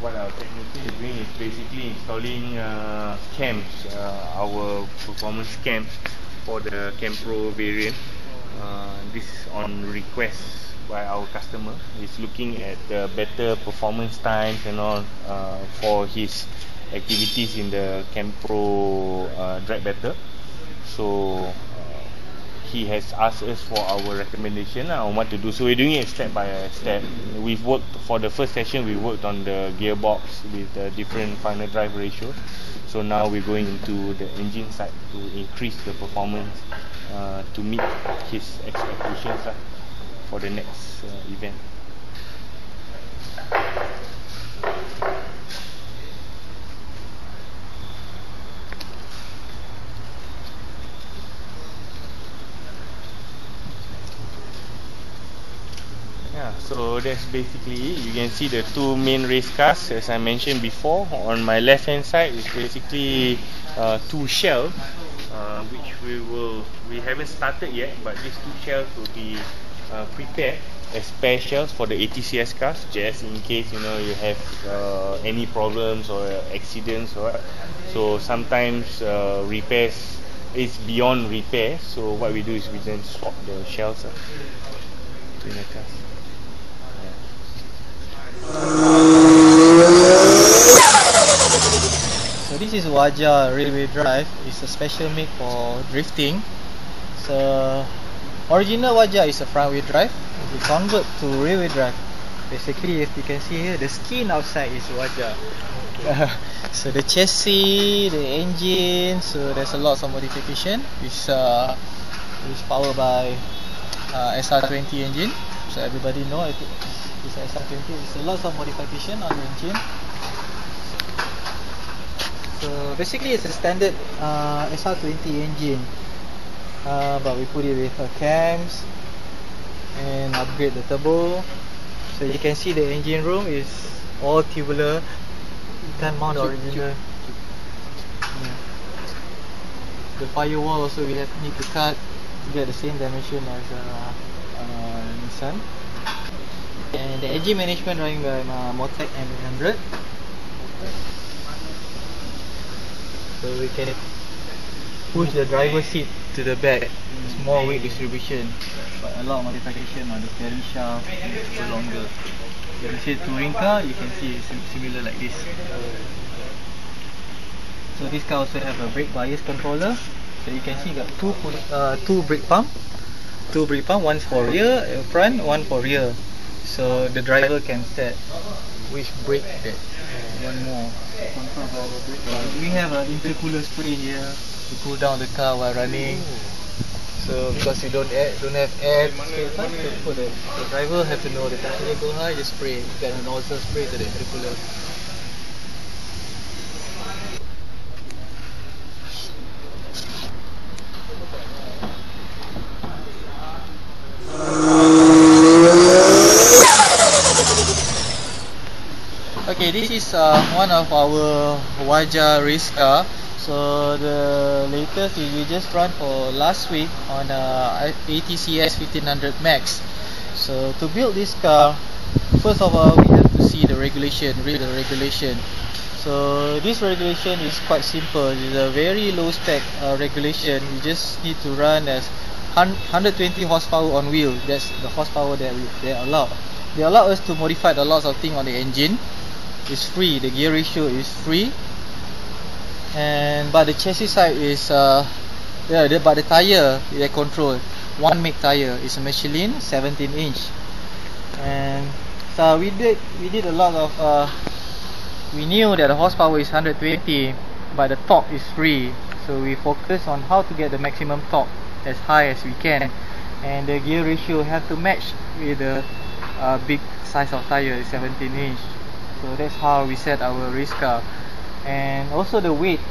what our technician is doing is basically installing cams, our performance cams for the Cam Pro variant. This is on request by our customer. He's looking at better performance times and all for his activities in the Cam Pro Drive Better. So he has asked us for our recommendation on what to do. So we're doing it step by step. We've worked for the first session. We worked on the gearbox with different final drive ratio. So now we're going into the engine side to increase the performance to meet his expectations for the next event. So that's basically it. You can see the two main race cars, as I mentioned before. On my left hand side is basically two shells, which we haven't started yet, but these two shells will be prepared as spare shells for the ATCS cars, just in case you have any problems or accidents or what. So sometimes repairs is beyond repair, so what we do is we then swap the shells in the cars. So this is Wajah railway drive. It's a special make for drifting. So original Wajah is a front wheel drive. If you convert to railway drive, basically if you can see here, the skin outside is Wajah. So the chassis, the engine, so there's a lot of modification. It's powered by SR20 engine. So everybody know it's SR20. It's a lot of modification on the engine. So basically it's a standard SR20 engine, but we put it with cams and upgrade the turbo. So you can see the engine room is all tubular. You can't mount the original. Yeah. The firewall also we need to cut to get the same dimension as Nissan. And the engine management running by Motec M800. So we can push the driver's seat to the back. It's more weight distribution, but a lot of modification on the steering shaft, go longer. You can see the touring car, you can see it's similar like this. So this car also have a brake bias controller. So you can see got two brake pump, one for rear, front, one for rear. So the driver can set which brake that one more. We have an intercooler spray here to cool down the car while running. So because you don't have air for the driver have to know the temperature go high, just spray. You get a nozzle spray to the intercooler. Okay, this is one of our Wajah race car. So the latest is we just run for last week on ATCS 1500 Max. So to build this car, first of all we have to see the regulation, read the regulation. So this regulation is quite simple. It's a very low spec regulation. You just need to run as 120 horsepower on wheel. That's the horsepower that they allow. They allow us to modify a lot of things on the engine. It's free. The gear ratio is free, but the chassis side is but the tire they control. One make tire is a Michelin 17 inch, and so we did a lot of. We knew that the horsepower is 120, but the torque is free. So we focus on how to get the maximum torque as high as we can, and the gear ratio have to match with the big size of tire, 17 inch. So that's how we set our race car. And also the weight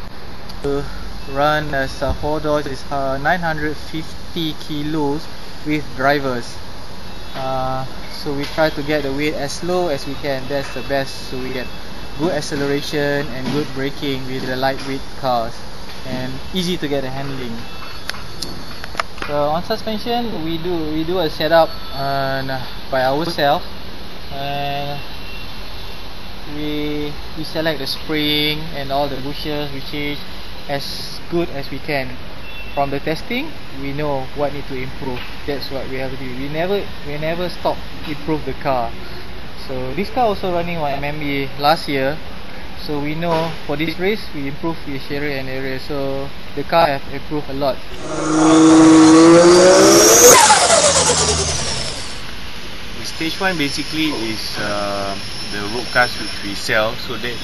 to run as 4 doors is 950 kilos with drivers. So we try to get the weight as low as we can. That's the best, so we get good acceleration and good braking with the lightweight cars, and easy to get the handling. So on suspension we do a setup by ourselves, and we we select the spring and all the bushings, we change as good as we can. From the testing, we know what need to improve. That's what we have to do. We never stop improve the car. So this car also running on MME last year. So we know for this race we improve each area and area. So the car have improved a lot. Stage 1 basically is the road cars which we sell. So that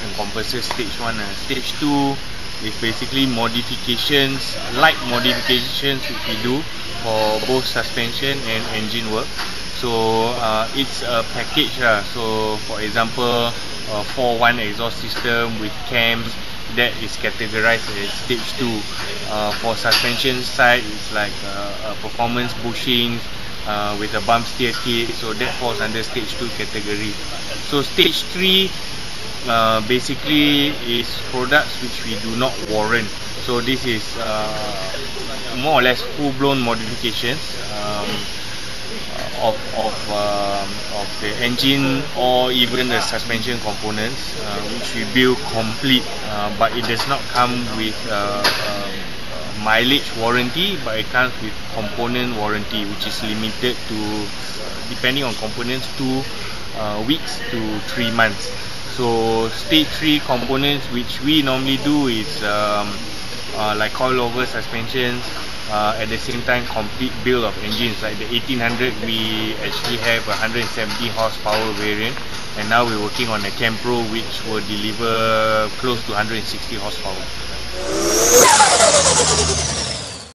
encompasses stage 1. Stage 2 is basically modifications, light modifications which we do for both suspension and engine work. So it's a package. So for example, 4-1 exhaust system with cams, that is categorized as stage 2. For suspension side, it's like a performance bushing with a bump steer kit, so that falls under stage 2 category. So stage 3 basically is products which we do not warrant. So this is more or less full-blown modifications of the engine or even the suspension components, which we build complete, but it does not come with mileage warranty, but it comes with component warranty, which is limited to, depending on components, 2 weeks to 3 months. So stage 3 components which we normally do is like coilover suspensions, at the same time complete build of engines. Like the 1800, we actually have a 170 horsepower variant, and now we're working on a Cam Pro which will deliver close to 160 horsepower.